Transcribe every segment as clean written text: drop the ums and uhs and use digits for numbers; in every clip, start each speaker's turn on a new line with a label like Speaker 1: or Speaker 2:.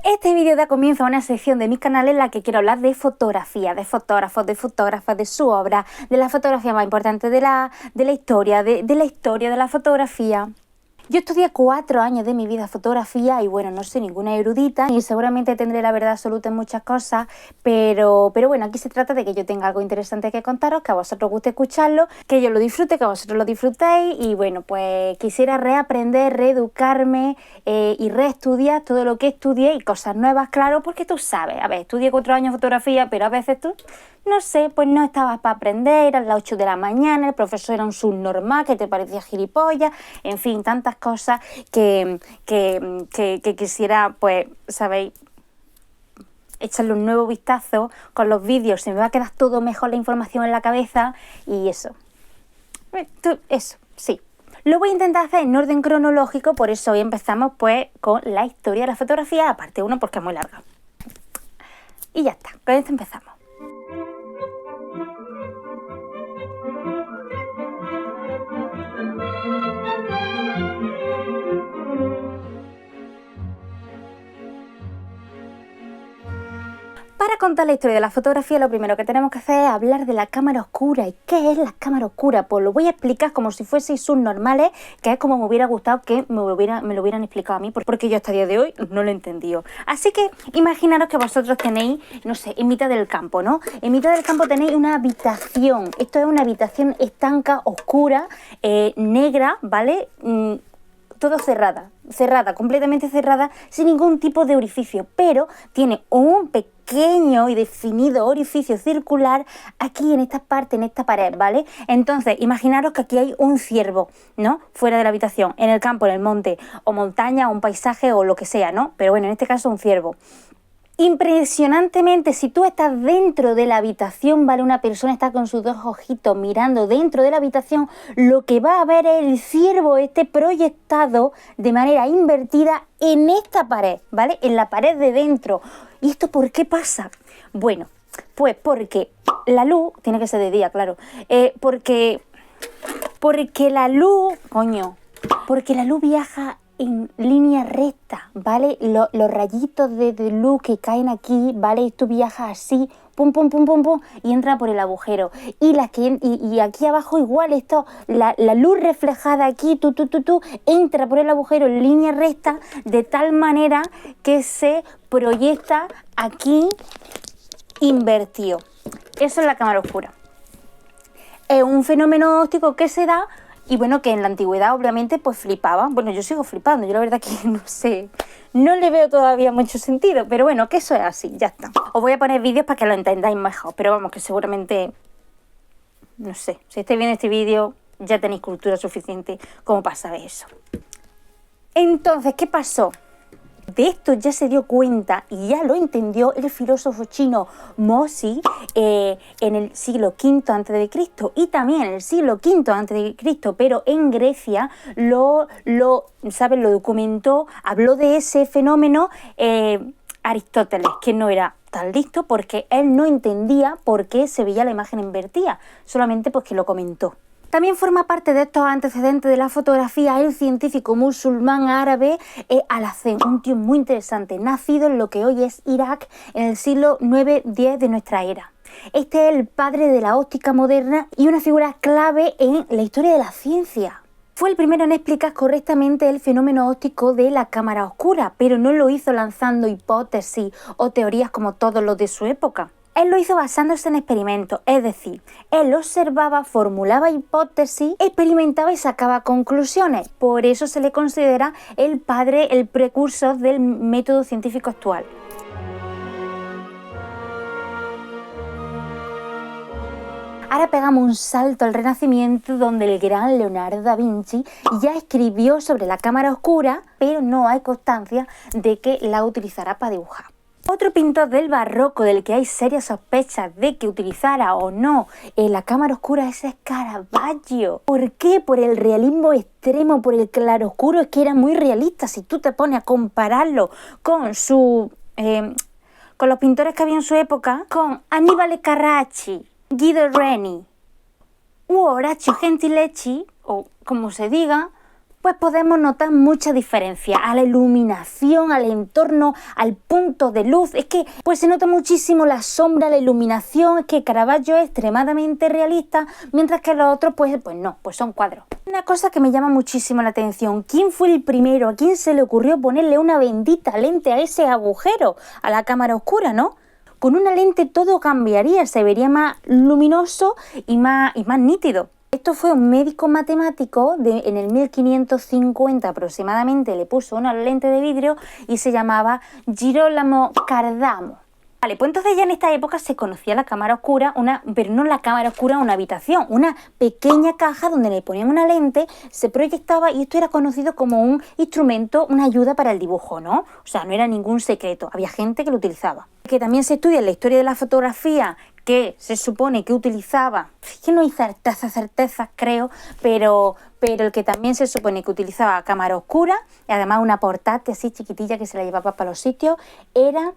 Speaker 1: Este vídeo da comienzo a una sección de mi canal en la que quiero hablar de fotografía, de fotógrafos, de fotógrafas, de su obra, de la fotografía más importante de la historia, de la historia de la fotografía. Yo estudié 4 años de mi vida fotografía y bueno, no soy ninguna erudita y seguramente tendré la verdad absoluta en muchas cosas, pero bueno, aquí se trata de que yo tenga algo interesante que contaros, que a vosotros os guste escucharlo, que yo lo disfrute, que vosotros lo disfrutéis y bueno, pues quisiera reaprender, reeducarme y reestudiar todo lo que estudié y cosas nuevas, claro, porque tú sabes, a ver, estudié 4 años fotografía, pero a veces tú, no sé, pues no estabas para aprender, eran las 8 de la mañana, el profesor era un subnormal que te parecía gilipollas, en fin, tantas cosas que quisiera, pues, ¿sabéis? Echarle un nuevo vistazo con los vídeos, se me va a quedar todo mejor la información en la cabeza y eso. Eso, sí. Lo voy a intentar hacer en orden cronológico, por eso hoy empezamos pues con la historia de la fotografía, parte 1 porque es muy larga. Y ya está, con esto empezamos. Para contar la historia de la fotografía, lo primero que tenemos que hacer es hablar de la cámara oscura. ¿Y qué es la cámara oscura? Pues lo voy a explicar como si fueseis subnormales, que es como me hubiera gustado que me lo hubieran explicado a mí, porque yo hasta el día de hoy no lo he entendido. Así que imaginaros que vosotros tenéis, no sé, en mitad del campo, ¿no? En mitad del campo tenéis una habitación. Esto es una habitación estanca, oscura, negra, ¿vale? Todo cerrada, completamente cerrada, sin ningún tipo de orificio, pero tiene un pequeño y definido orificio circular aquí en esta parte, en esta pared, ¿vale? Entonces, imaginaros que aquí hay un ciervo, ¿no? Fuera de la habitación, en el campo, en el monte, o montaña, o un paisaje, o lo que sea, ¿no? Pero bueno, en este caso un ciervo. Impresionantemente, si tú estás dentro de la habitación, ¿vale? Una persona está con sus 2 ojitos mirando dentro de la habitación, lo que va a ver es el ciervo proyectado de manera invertida en esta pared, ¿vale? En la pared de dentro. ¿Y esto por qué pasa? Bueno, pues porque la luz, tiene que ser de día, claro, porque la luz, porque la luz viaja en línea recta, ¿vale? Los rayitos de luz que caen aquí, ¿vale? Esto viaja así, pum, pum, pum, pum, pum, y entra por el agujero. Y aquí abajo igual, la luz reflejada aquí, entra por el agujero en línea recta, de tal manera que se proyecta aquí invertido. Eso es la cámara oscura. Es un fenómeno óptico que se da y bueno, que en la antigüedad obviamente pues flipaban. Bueno, yo sigo flipando, yo la verdad que no sé, no le veo todavía mucho sentido, pero bueno, que eso es así, ya está. Os voy a poner vídeos para que lo entendáis mejor, pero vamos, que seguramente, no sé, si estáis viendo este vídeo ya tenéis cultura suficiente como para saber eso. Entonces, ¿qué pasó? De esto ya se dio cuenta y ya lo entendió el filósofo chino Mozi en el siglo V a.C. y también en el siglo V a.C., pero en Grecia lo documentó, habló de ese fenómeno Aristóteles, que no era tan listo porque él no entendía por qué se veía la imagen invertida, solamente pues que lo comentó. También forma parte de estos antecedentes de la fotografía el científico musulmán árabe Alhazen, un tío muy interesante, nacido en lo que hoy es Irak en el siglo IX-X de nuestra era. Este es el padre de la óptica moderna y una figura clave en la historia de la ciencia. Fue el primero en explicar correctamente el fenómeno óptico de la cámara oscura, pero no lo hizo lanzando hipótesis o teorías como todos los de su época. Él lo hizo basándose en experimentos, es decir, él observaba, formulaba hipótesis, experimentaba y sacaba conclusiones. Por eso se le considera el padre, el precursor del método científico actual. Ahora pegamos un salto al Renacimiento, donde el gran Leonardo da Vinci ya escribió sobre la cámara oscura, pero no hay constancia de que la utilizara para dibujar. Otro pintor del barroco del que hay serias sospechas de que utilizara o no la cámara oscura es Caravaggio. ¿Por qué? Por el realismo extremo, por el claroscuro, es que era muy realista. Si tú te pones a compararlo con con los pintores que había en su época, con Annibale Carracci, Guido Reni u Horacio Gentileschi, o como se diga, pues podemos notar muchas diferencias a la iluminación, al entorno, al punto de luz. Es que pues se nota muchísimo la sombra, la iluminación. Es que Caravaggio es extremadamente realista, mientras que los otros pues no, pues son cuadros. Una cosa que me llama muchísimo la atención: ¿quién fue el primero? ¿A quién se le ocurrió ponerle una bendita lente a ese agujero, a la cámara oscura, no? Con una lente todo cambiaría, se vería más luminoso y más nítido. Esto fue un médico matemático en el 1550 aproximadamente, le puso una lente de vidrio y se llamaba Girolamo Cardano. Vale, pues entonces ya en esta época se conocía la cámara oscura, pero no la cámara oscura, una habitación, una pequeña caja donde le ponían una lente, se proyectaba y esto era conocido como un instrumento, una ayuda para el dibujo, ¿no? O sea, no era ningún secreto, había gente que lo utilizaba. Que también se estudia en la historia de la fotografía, que se supone que utilizaba, es que no hay certezas creo, pero el que también se supone que utilizaba cámara oscura, y además una portátil así chiquitilla que se la llevaba para los sitios, era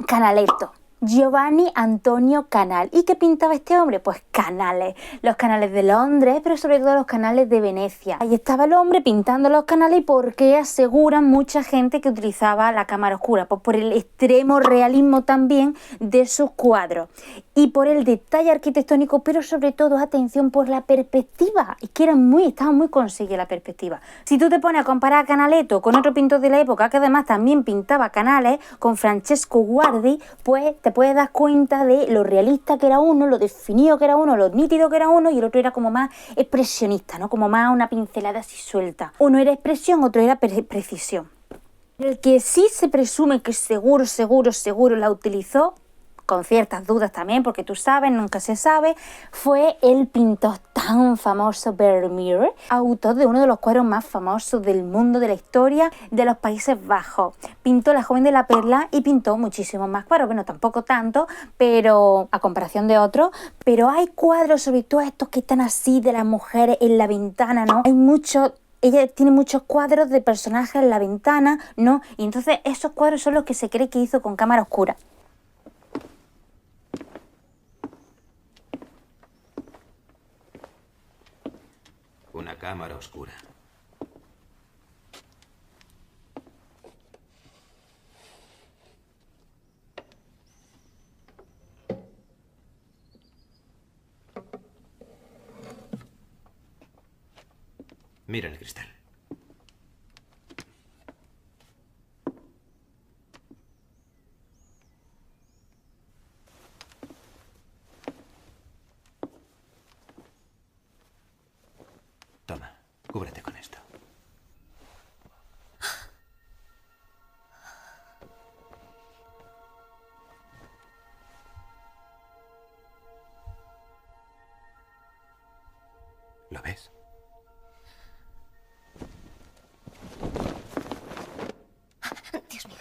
Speaker 1: Canaletto, Giovanni Antonio Canal. ¿Y qué pintaba este hombre? Pues canales, los canales de Londres, pero sobre todo los canales de Venecia. Ahí estaba el hombre pintando los canales. ¿Y por qué aseguran mucha gente que utilizaba la cámara oscura? Pues por el extremo realismo también de sus cuadros y por el detalle arquitectónico, pero sobre todo, atención, por la perspectiva. Es que estaba muy conseguida la perspectiva. Si tú te pones a comparar a Canaletto con otro pintor de la época, que además también pintaba canales, con Francesco Guardi, pues te puedes dar cuenta de lo realista que era uno, lo definido que era uno, lo nítido que era uno, y el otro era como más expresionista, ¿no? Como más una pincelada así suelta. Uno era expresión, otro era precisión. El que sí se presume que seguro la utilizó, con ciertas dudas también, porque tú sabes, nunca se sabe, fue el pintor tan famoso Vermeer, autor de uno de los cuadros más famosos del mundo, de la historia de los Países Bajos. Pintó La joven de la perla y pintó muchísimos más cuadros, bueno, tampoco tanto, pero a comparación de otros, pero hay cuadros, sobre todo estos que están así, de las mujeres en la ventana, ¿no? Hay muchos. Ella tiene muchos cuadros de personajes en la ventana, ¿no? Y entonces esos cuadros son los que se cree que hizo con cámara oscura.
Speaker 2: Una cámara oscura. Mira el cristal. Toma, cúbrete con esto. ¿Lo ves?
Speaker 3: Dios mío,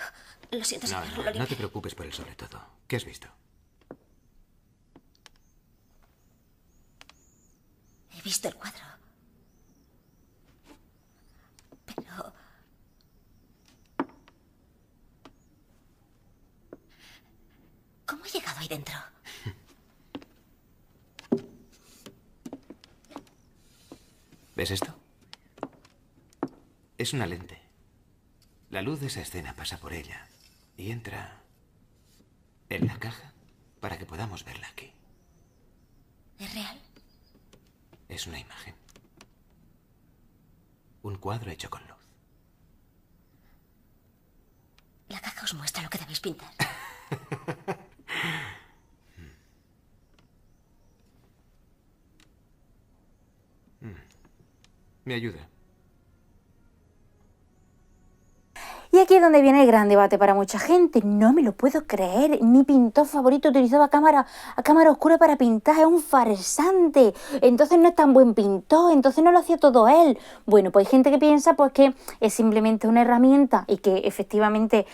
Speaker 3: lo siento, señor.
Speaker 2: No te preocupes por el sobre todo. ¿Qué has visto?
Speaker 3: He visto el cuadro. Pero... ¿cómo he llegado ahí dentro?
Speaker 2: ¿Ves esto? Es una lente. La luz de esa escena pasa por ella y entra en la caja para que podamos verla aquí.
Speaker 3: ¿Es real?
Speaker 2: Es una imagen. Un cuadro hecho con luz.
Speaker 3: La caja os muestra lo que debéis pintar.
Speaker 2: Me ayuda.
Speaker 1: Y aquí es donde viene el gran debate para mucha gente. No me lo puedo creer. Mi pintor favorito utilizaba cámara oscura para pintar. Es un farsante. Entonces no es tan buen pintor. Entonces no lo hacía todo él. Bueno, pues hay gente que piensa pues que es simplemente una herramienta y que efectivamente...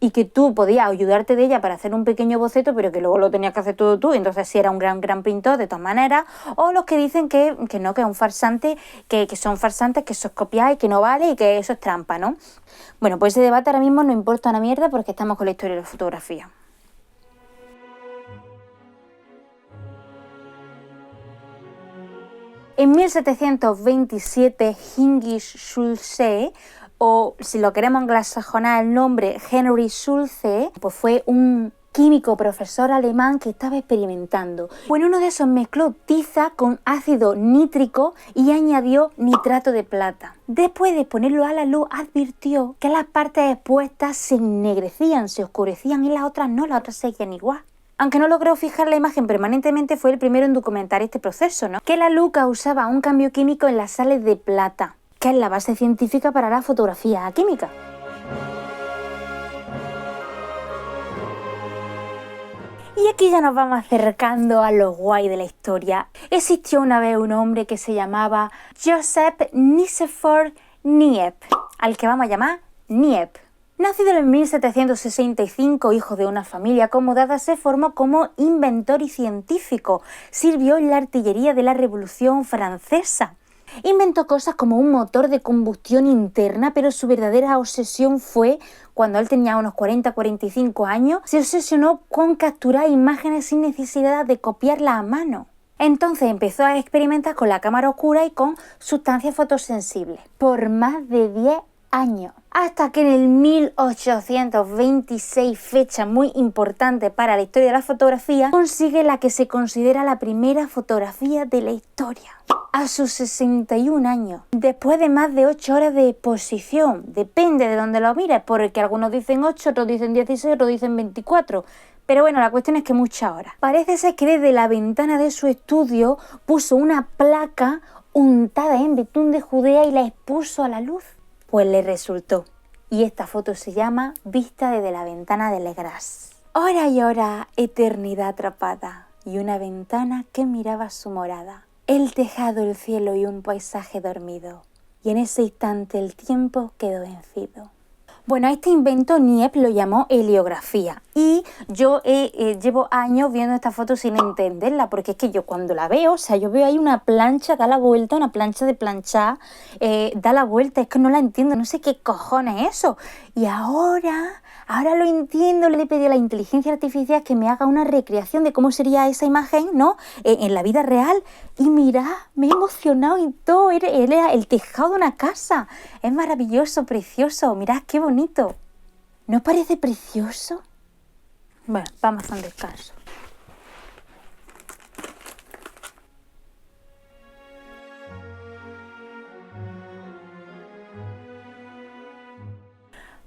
Speaker 1: y que tú podías ayudarte de ella para hacer un pequeño boceto, pero que luego lo tenías que hacer todo tú, y entonces sí era un gran pintor de todas maneras. O los que dicen que no, que es un farsante, que son farsantes, que eso es copiar y que no vale y que eso es trampa, ¿no? Bueno, pues ese debate ahora mismo no importa una mierda porque estamos con la historia de la fotografía. En 1727, Heinrich Schulze, o si lo queremos anglosajonar el nombre, Henry Schulze, pues fue un químico profesor alemán que estaba experimentando. En uno de esos mezcló tiza con ácido nítrico y añadió nitrato de plata. Después de ponerlo a la luz, advirtió que las partes expuestas se ennegrecían, se oscurecían y las otras no, las otras seguían igual. Aunque no logró fijar la imagen permanentemente, fue el primero en documentar este proceso, ¿no? Que la luz causaba un cambio químico en las sales de plata, que es la base científica para la fotografía química. Y aquí ya nos vamos acercando a lo guay de la historia. Existió una vez un hombre que se llamaba Joseph Nicephore Niepce, al que vamos a llamar Niepce. Nacido en 1765, hijo de una familia acomodada, se formó como inventor y científico. Sirvió en la artillería de la Revolución Francesa. Inventó cosas como un motor de combustión interna, pero su verdadera obsesión fue, cuando él tenía unos 40-45 años, se obsesionó con capturar imágenes sin necesidad de copiarlas a mano. Entonces empezó a experimentar con la cámara oscura y con sustancias fotosensibles por más de 10 años. Hasta que en el 1826, fecha muy importante para la historia de la fotografía, consigue la que se considera la primera fotografía de la historia. A sus 61 años, después de más de 8 horas de exposición, depende de dónde lo mires, porque algunos dicen 8, otros dicen 16, otros dicen 24, pero bueno, la cuestión es que muchas horas. Parece ser que desde la ventana de su estudio puso una placa untada en betún de Judea y la expuso a la luz. Pues le resultó. Y esta foto se llama Vista desde la ventana de Legras. Hora y hora, eternidad atrapada, y una ventana que miraba su morada. El tejado, el cielo y un paisaje dormido. Y en ese instante el tiempo quedó vencido. Bueno, a este invento Niepce lo llamó heliografía. Y yo llevo años viendo esta foto sin entenderla, porque es que yo cuando la veo, o sea, yo veo ahí una plancha, da la vuelta, una plancha de planchar, da la vuelta, es que no la entiendo, no sé qué cojones es eso. Y ahora lo entiendo, le he pedido a la inteligencia artificial que me haga una recreación de cómo sería esa imagen, ¿no? En la vida real. Y mirad, me he emocionado y todo, era el tejado de una casa. Es maravilloso, precioso, mirad qué bonito. ¿No os parece precioso? Bueno, vamos a un descanso.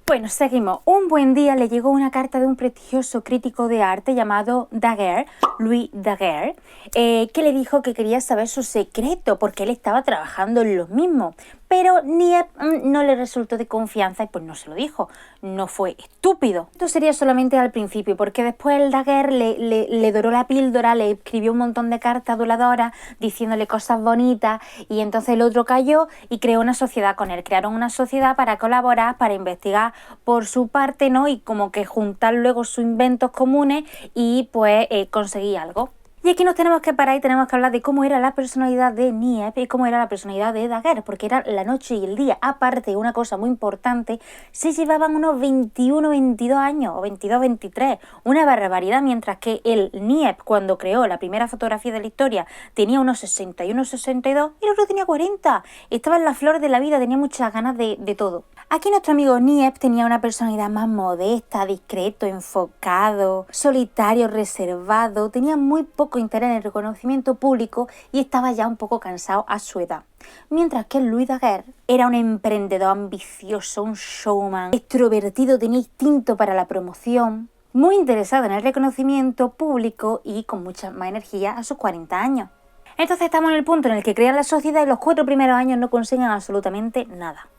Speaker 1: Bueno, seguimos. Un buen día le llegó una carta de un prestigioso crítico de arte llamado Daguerre, Louis Daguerre, que le dijo que quería saber su secreto porque él estaba trabajando en lo mismo. Pero Niepce no le resultó de confianza y pues no se lo dijo. No fue estúpido. Esto sería solamente al principio, porque después el Daguerre le doró la píldora, le escribió un montón de cartas aduladoras diciéndole cosas bonitas y entonces el otro cayó y creó una sociedad con él. Crearon una sociedad para colaborar, para investigar por su parte, ¿no? Y como que juntar luego sus inventos comunes y pues conseguir algo. Y aquí nos tenemos que parar y tenemos que hablar de cómo era la personalidad de Niepce y cómo era la personalidad de Daguerre, porque era la noche y el día. Aparte, una cosa muy importante, se llevaban unos 21, 22 años, o 22, 23, una barbaridad, mientras que el Niepce, cuando creó la primera fotografía de la historia, tenía unos 61, 62, y el otro tenía 40. Estaba en la flor de la vida, tenía muchas ganas de todo. Aquí nuestro amigo Niepce tenía una personalidad más modesta, discreto, enfocado, solitario, reservado, tenía muy poco interés en el reconocimiento público y estaba ya un poco cansado a su edad. Mientras que Louis Daguerre era un emprendedor ambicioso, un showman, extrovertido, tenía instinto para la promoción, muy interesado en el reconocimiento público y con mucha más energía a sus 40 años. Entonces estamos en el punto en el que crean la sociedad y los 4 primeros años no consiguen absolutamente nada.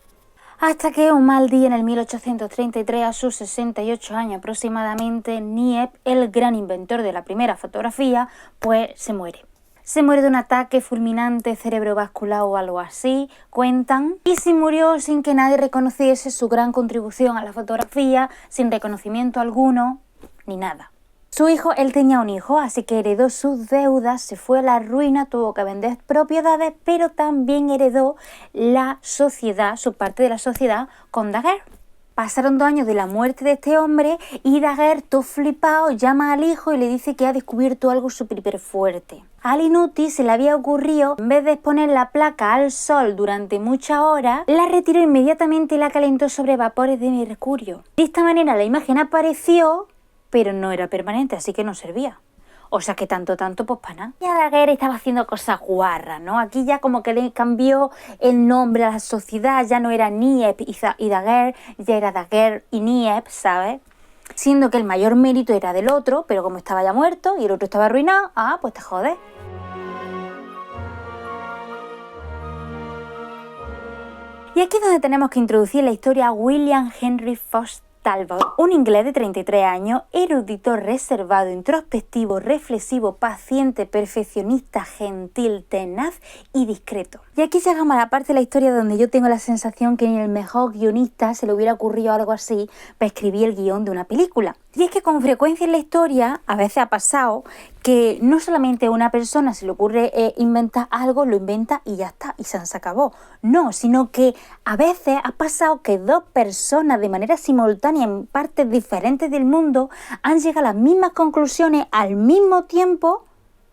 Speaker 1: Hasta que un mal día en el 1833, a sus 68 años aproximadamente, Niepce, el gran inventor de la primera fotografía, pues se muere. Se muere de un ataque fulminante cerebrovascular o algo así, cuentan, y se murió sin que nadie reconociese su gran contribución a la fotografía, sin reconocimiento alguno, ni nada. Su hijo, él tenía un hijo, así que heredó sus deudas, se fue a la ruina, tuvo que vender propiedades, pero también heredó la sociedad, su parte de la sociedad con Daguerre. Pasaron 2 años de la muerte de este hombre y Daguerre, todo flipado, llama al hijo y le dice que ha descubierto algo súper fuerte. Al inútil se le había ocurrido, en vez de exponer la placa al sol durante muchas horas, la retiró inmediatamente y la calentó sobre vapores de mercurio. De esta manera la imagen apareció, pero no era permanente, así que no servía. O sea que tanto, pues para nada. Ya Daguerre estaba haciendo cosas guarras, ¿no? Aquí ya como que le cambió el nombre a la sociedad, ya no era Niepce y Daguerre, ya era Daguerre y Niepce, ¿sabes? Siendo que el mayor mérito era del otro, pero como estaba ya muerto y el otro estaba arruinado, pues te jodes. Y aquí es donde tenemos que introducir la historia a William Henry Fox Talbot, un inglés de 33 años, erudito, reservado, introspectivo, reflexivo, paciente, perfeccionista, gentil, tenaz y discreto. Y aquí llegamos a la parte de la historia donde yo tengo la sensación que ni el mejor guionista se le hubiera ocurrido algo así para escribir el guión de una película. Y es que con frecuencia en la historia, a veces ha pasado, que no solamente a una persona se le ocurre inventar algo, lo inventa y ya está, y se acabó. No, sino que a veces ha pasado que 2 personas de manera simultánea en partes diferentes del mundo han llegado a las mismas conclusiones al mismo tiempo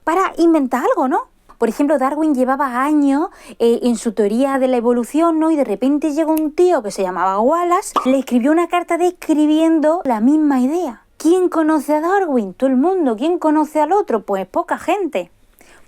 Speaker 1: para inventar algo, ¿no? Por ejemplo, Darwin llevaba años en su teoría de la evolución, ¿no? Y de repente llegó un tío que se llamaba Wallace, le escribió una carta describiendo la misma idea. ¿Quién conoce a Darwin? Todo el mundo. ¿Quién conoce al otro? Pues poca gente.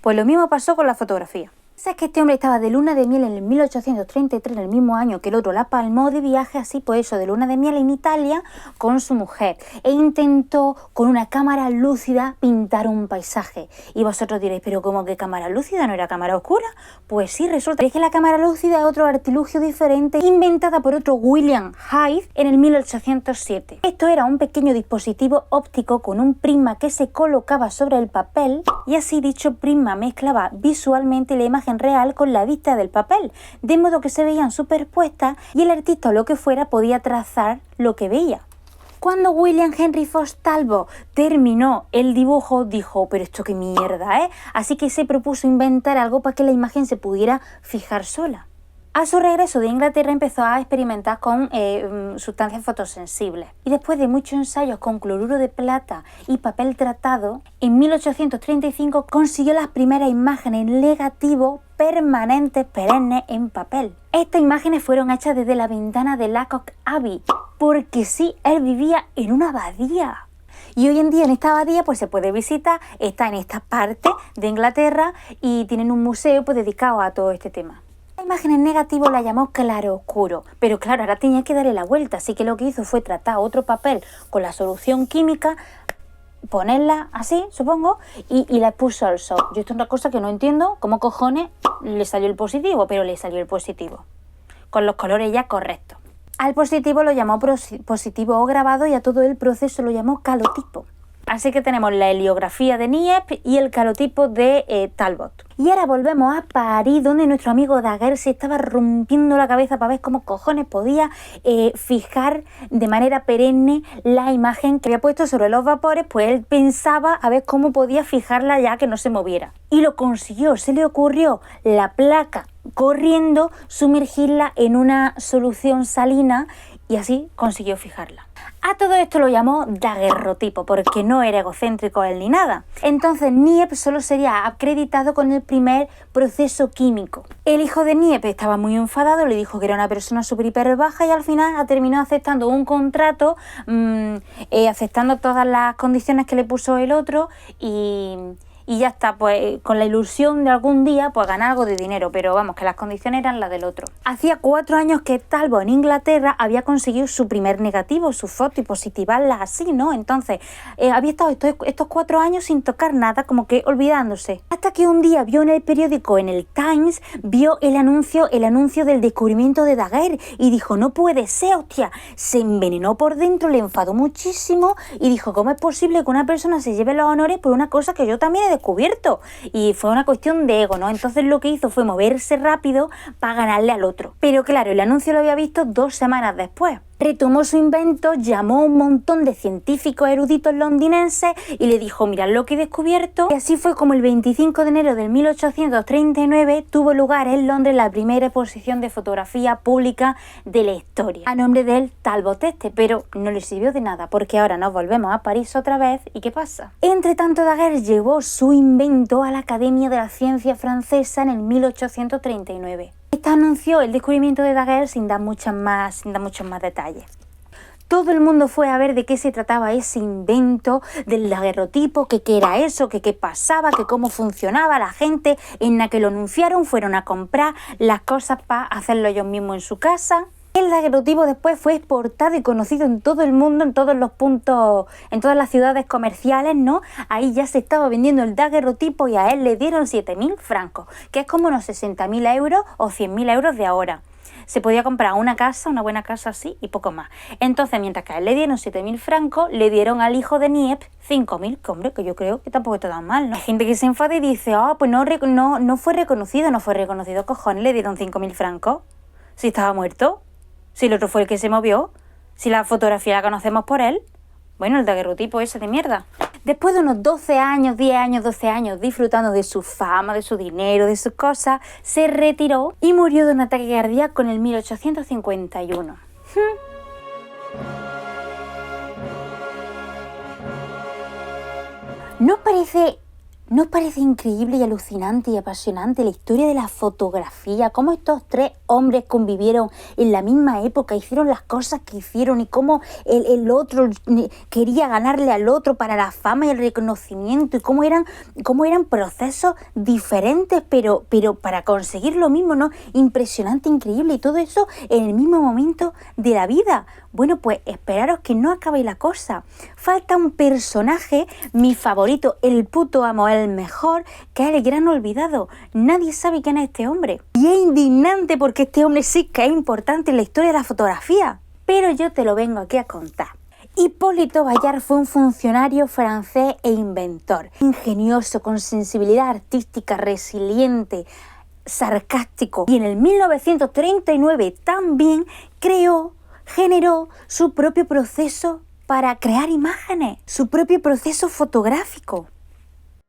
Speaker 1: Pues lo mismo pasó con la fotografía. ¿Sabes que este hombre estaba de luna de miel en el 1833, en el mismo año que el otro la palmó de viaje, así pues eso, de luna de miel en Italia con su mujer? E intentó con una cámara lúcida pintar un paisaje. Y vosotros diréis, ¿pero cómo que cámara lúcida? ¿No era cámara oscura? Pues sí, resulta que la cámara lúcida es otro artilugio diferente inventada por otro William Hyde en el 1807. Esto era un pequeño dispositivo óptico con un prisma que se colocaba sobre el papel y así dicho prisma mezclaba visualmente la imagen real con la vista del papel, de modo que se veían superpuestas y el artista o lo que fuera podía trazar lo que veía. Cuando William Henry Fox Talbot terminó el dibujo, dijo, pero esto qué mierda, ¿eh? Así que se propuso inventar algo para que la imagen se pudiera fijar sola. A su regreso de Inglaterra empezó a experimentar con sustancias fotosensibles y después de muchos ensayos con cloruro de plata y papel tratado, en 1835 consiguió las primeras imágenes negativo permanentes perennes en papel. Estas imágenes fueron hechas desde la ventana de Lacock Abbey, porque sí, él vivía en una abadía. Y hoy en día en esta abadía pues se puede visitar, está en esta parte de Inglaterra y tienen un museo pues dedicado a todo este tema. La imagen en negativo la llamó claroscuro, pero claro, ahora tenía que darle la vuelta, así que lo que hizo fue tratar otro papel con la solución química, ponerla así, supongo, y la puso al sol. Yo esto es una cosa que no entiendo, cómo cojones le salió el positivo, pero le salió el positivo, con los colores ya correctos. Al positivo lo llamó positivo o grabado y a todo el proceso lo llamó calotipo. Así que tenemos la heliografía de Niepce y el calotipo de Talbot. Y ahora volvemos a París, donde nuestro amigo Daguerre se estaba rompiendo la cabeza para ver cómo cojones podía fijar de manera perenne la imagen que había puesto sobre los vapores, pues él pensaba a ver cómo podía fijarla ya que no se moviera. Y lo consiguió, se le ocurrió la placa corriendo, sumergirla en una solución salina y así consiguió fijarla. A todo esto lo llamó daguerrotipo porque no era egocéntrico él ni nada. Entonces Niepce solo sería acreditado con el primer proceso químico. El hijo de Niepce estaba muy enfadado, le dijo que era una persona súper hiper baja y al final terminó aceptando un contrato, aceptando todas las condiciones que le puso el otro y ya está, pues con la ilusión de algún día pues ganar algo de dinero, pero vamos, que las condiciones eran las del otro. Hacía 4 años que Talbot en Inglaterra había conseguido su primer negativo, su foto y positivarla así, ¿no? Entonces había estado estos 4 años sin tocar nada, como que olvidándose. Hasta que un día vio en el periódico, en el Times, vio el anuncio del descubrimiento de Daguerre y dijo, no puede ser, hostia, se envenenó por dentro, le enfadó muchísimo y dijo, ¿cómo es posible que una persona se lleve los honores por una cosa que yo también he descubierto? Y fue una cuestión de ego, ¿no? Entonces lo que hizo fue moverse rápido para ganarle al otro. Pero claro, el anuncio lo había visto 2 semanas después. Retomó su invento, llamó a un montón de científicos eruditos londinenses y le dijo, mirad lo que he descubierto. Y así fue como el 25 de enero de 1839 tuvo lugar en Londres la primera exposición de fotografía pública de la historia, a nombre del Talbot este, pero no le sirvió de nada porque ahora nos volvemos a París otra vez. ¿Y qué pasa? Entre tanto, Daguerre llevó su invento a la Academia de la Ciencia francesa en el 1839. Esta anunció el descubrimiento de Daguerre sin dar muchos más detalles. Todo el mundo fue a ver de qué se trataba ese invento del daguerrotipo, que qué era eso, que qué pasaba, que cómo funcionaba. La gente en la que lo anunciaron fueron a comprar las cosas para hacerlo ellos mismos en su casa. El daguerrotipo después fue exportado y conocido en todo el mundo, en todos los puntos, en todas las ciudades comerciales, ¿no? Ahí ya se estaba vendiendo el daguerrotipo y a él le dieron 7.000 francos, que es como unos 60.000 euros o 100.000 euros de ahora. Se podía comprar una casa, una buena casa así y poco más. Entonces, mientras que a él le dieron 7.000 francos, le dieron al hijo de Niepce 5.000, que hombre, que yo creo que tampoco está tan mal, ¿no? Hay gente que se enfada y dice, pues no fue reconocido, cojones, le dieron 5.000 francos. Si estaba muerto. Si el otro fue el que se movió, si la fotografía la conocemos por él, bueno, el daguerrotipo ese de mierda. Después de unos 12 años disfrutando de su fama, de su dinero, de sus cosas, se retiró y murió de un ataque cardíaco en el 1851. ¿No os parece increíble y alucinante y apasionante la historia de la fotografía? Cómo estos tres hombres convivieron en la misma época, hicieron las cosas que hicieron y cómo el otro quería ganarle al otro para la fama y el reconocimiento y cómo eran procesos diferentes pero para conseguir lo mismo, ¿no? Impresionante, increíble y todo eso en el mismo momento de la vida. Bueno, pues esperaros que no acabe la cosa. Falta un personaje, mi favorito, el puto amo, el mejor, que es el gran olvidado. Nadie sabe quién es este hombre. Y es indignante porque este hombre sí que es importante en la historia de la fotografía. Pero yo te lo vengo aquí a contar. Hipólito Bayard fue un funcionario francés e inventor. Ingenioso, con sensibilidad artística, resiliente, sarcástico. Y en el 1939 también generó su propio proceso para crear imágenes, su propio proceso fotográfico.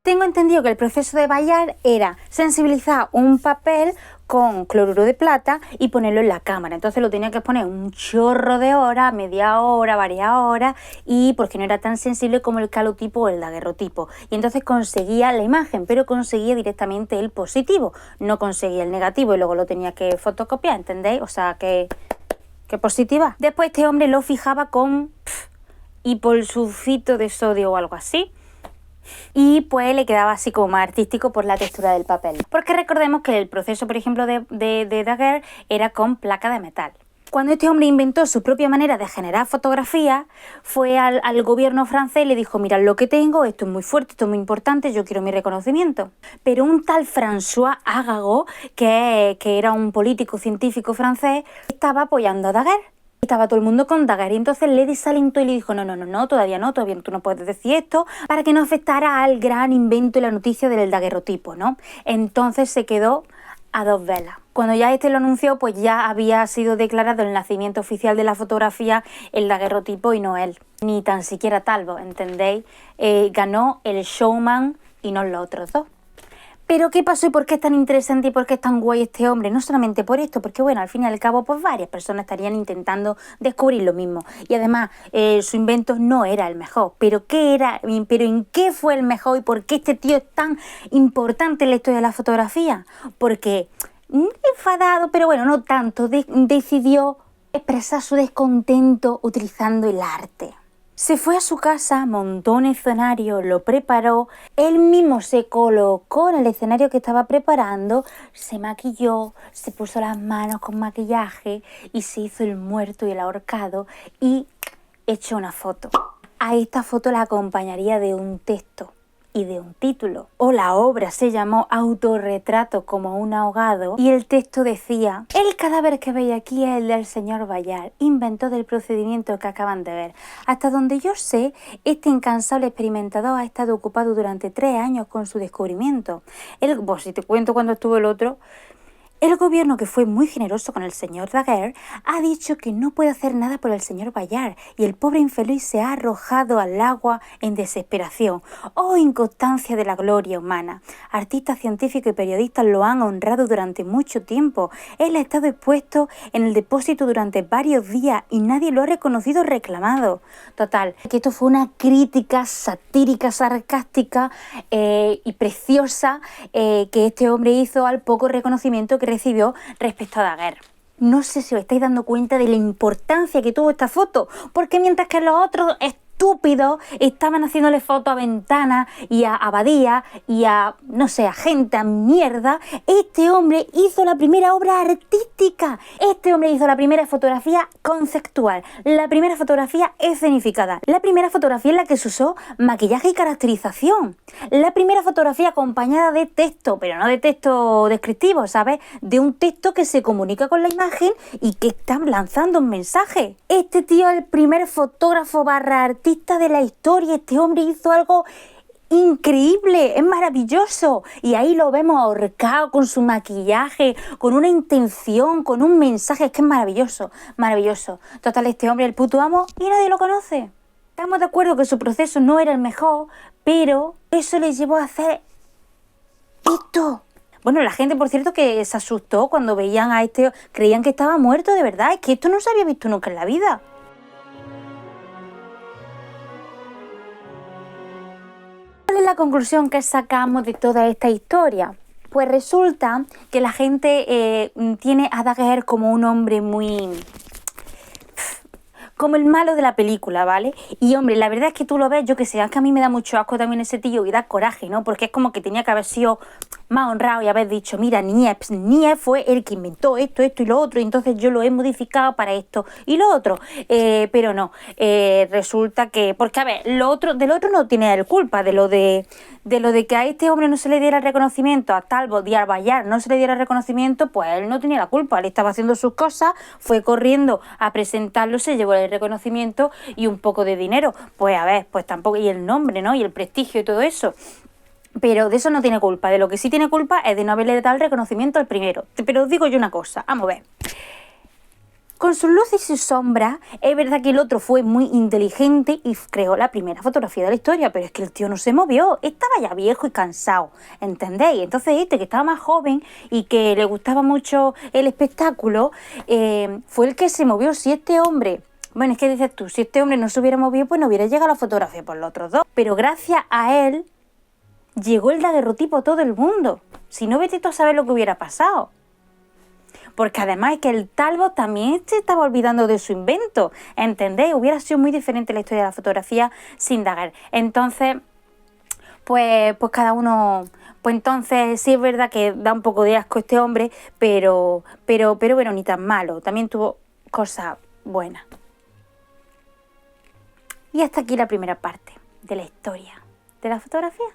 Speaker 1: Tengo entendido que el proceso de Bayard era sensibilizar un papel con cloruro de plata y ponerlo en la cámara. Entonces lo tenía que poner un chorro de horas, media hora, varias horas, y porque no era tan sensible como el calotipo o el daguerrotipo. Y entonces conseguía la imagen, pero conseguía directamente el positivo, no conseguía el negativo y luego lo tenía que fotocopiar, ¿entendéis? O sea, que positiva. Después este hombre lo fijaba con hiposulfito de sodio o algo así. Y pues le quedaba así como más artístico por la textura del papel. Porque recordemos que el proceso, por ejemplo, de Daguerre era con placa de metal. Cuando este hombre inventó su propia manera de generar fotografías, fue al gobierno francés y le dijo, mirad lo que tengo, esto es muy fuerte, esto es muy importante, yo quiero mi reconocimiento. Pero un tal François Arago, que era un político científico francés, estaba apoyando a Daguerre. Estaba todo el mundo con Daguerre y entonces le desalentó y le dijo, no, todavía tú no puedes decir esto, para que no afectara al gran invento y la noticia del daguerrotipo, ¿no? Entonces se quedó a dos velas. Cuando ya este lo anunció, pues ya había sido declarado el nacimiento oficial de la fotografía el daguerrotipo y no él, ni tan siquiera Talbot, ¿entendéis? Ganó el showman y no los otros dos. Pero ¿qué pasó y por qué es tan interesante y por qué es tan guay este hombre? No solamente por esto, porque bueno, al fin y al cabo pues varias personas estarían intentando descubrir lo mismo. Y además su invento no era el mejor. ¿Pero qué era? ¿Pero en qué fue el mejor? ¿Y por qué este tío es tan importante en la historia de la fotografía? Porque enfadado, pero bueno, no tanto, decidió expresar su descontento utilizando el arte. Se fue a su casa, montó un escenario, lo preparó, él mismo se colocó en el escenario que estaba preparando, se maquilló, se puso las manos con maquillaje y se hizo el muerto y el ahorcado y echó una foto. A esta foto la acompañaría de un texto y de un título. O la obra se llamó Autorretrato como un ahogado y el texto decía: el cadáver que veis aquí es el del señor Bayard, inventor del procedimiento que acaban de ver. Hasta donde yo sé, este incansable experimentador ha estado ocupado durante 3 años con su descubrimiento. Pues si te cuento cuando estuvo el otro, El gobierno, que fue muy generoso con el señor Daguerre, ha dicho que no puede hacer nada por el señor Bayard y el pobre infeliz se ha arrojado al agua en desesperación. ¡Oh, inconstancia de la gloria humana! Artistas, científicos y periodistas lo han honrado durante mucho tiempo. Él ha estado expuesto en el depósito durante varios días y nadie lo ha reconocido o reclamado. Total, que esto fue una crítica satírica, sarcástica y preciosa que este hombre hizo al poco reconocimiento que recibió respecto a Daguerre. No sé si os estáis dando cuenta de la importancia que tuvo esta foto, porque mientras que los otros estúpidos estaban haciéndole fotos a Ventana y a Abadía y a, no sé, a gente, a mierda, este hombre hizo la primera obra artística. Este hombre hizo la primera fotografía conceptual, la primera fotografía escenificada, la primera fotografía en la que se usó maquillaje y caracterización, la primera fotografía acompañada de texto, pero no de texto descriptivo, ¿sabes? De un texto que se comunica con la imagen y que está lanzando un mensaje. Este tío es el primer fotógrafo / artista de la historia. Este hombre hizo algo increíble, es maravilloso, y ahí lo vemos ahorcado con su maquillaje, con una intención, con un mensaje. Es que es maravilloso, maravilloso. Total, este hombre es el puto amo y nadie lo conoce. Estamos de acuerdo que su proceso no era el mejor, pero eso le llevó a hacer esto. Bueno, la gente, por cierto, que se asustó cuando veían a este, creían que estaba muerto de verdad. Es que esto no se había visto nunca en la vida. ¿Cuál es la conclusión que sacamos de toda esta historia? Pues resulta que la gente tiene a Daguerre como un hombre muy... como el malo de la película, ¿vale? Y hombre, la verdad es que tú lo ves, yo que sé, es que a mí me da mucho asco también ese tío y da coraje, ¿no? Porque es como que tenía que haber sido más honrado y haber dicho, mira, Niepce fue el que inventó esto y lo otro, y entonces yo lo he modificado para esto y lo otro. Pero no, resulta que, porque a ver, del otro no tiene él culpa, de lo de que a este hombre no se le diera el reconocimiento, a Talbot y a Bayard no se le diera el reconocimiento, pues él no tenía la culpa, él estaba haciendo sus cosas, fue corriendo a presentarlo, se llevó el reconocimiento y un poco de dinero. Pues a ver, pues tampoco, y el nombre, ¿no? Y el prestigio y todo eso. Pero de eso no tiene culpa. De lo que sí tiene culpa es de no haberle dado el reconocimiento al primero. Pero os digo yo una cosa, vamos a ver. Con sus luces y sus sombras, es verdad que el otro fue muy inteligente y creó la primera fotografía de la historia, pero es que el tío no se movió, estaba ya viejo y cansado, ¿entendéis? Entonces este, que estaba más joven y que le gustaba mucho el espectáculo, fue el que se movió. Si este hombre... Bueno, es que dices tú, si este hombre no se hubiera movido, pues no hubiera llegado la fotografía por los otros dos. Pero gracias a él llegó el daguerrotipo a todo el mundo. Si no, vete tú a saber lo que hubiera pasado. Porque además es que el Talbot también se estaba olvidando de su invento, ¿entendéis? Hubiera sido muy diferente la historia de la fotografía sin Daguerre. Entonces, pues cada uno... Pues entonces sí es verdad que da un poco de asco este hombre, pero bueno, ni tan malo. También tuvo cosas buenas. Y hasta aquí la primera parte de la historia de la fotografía.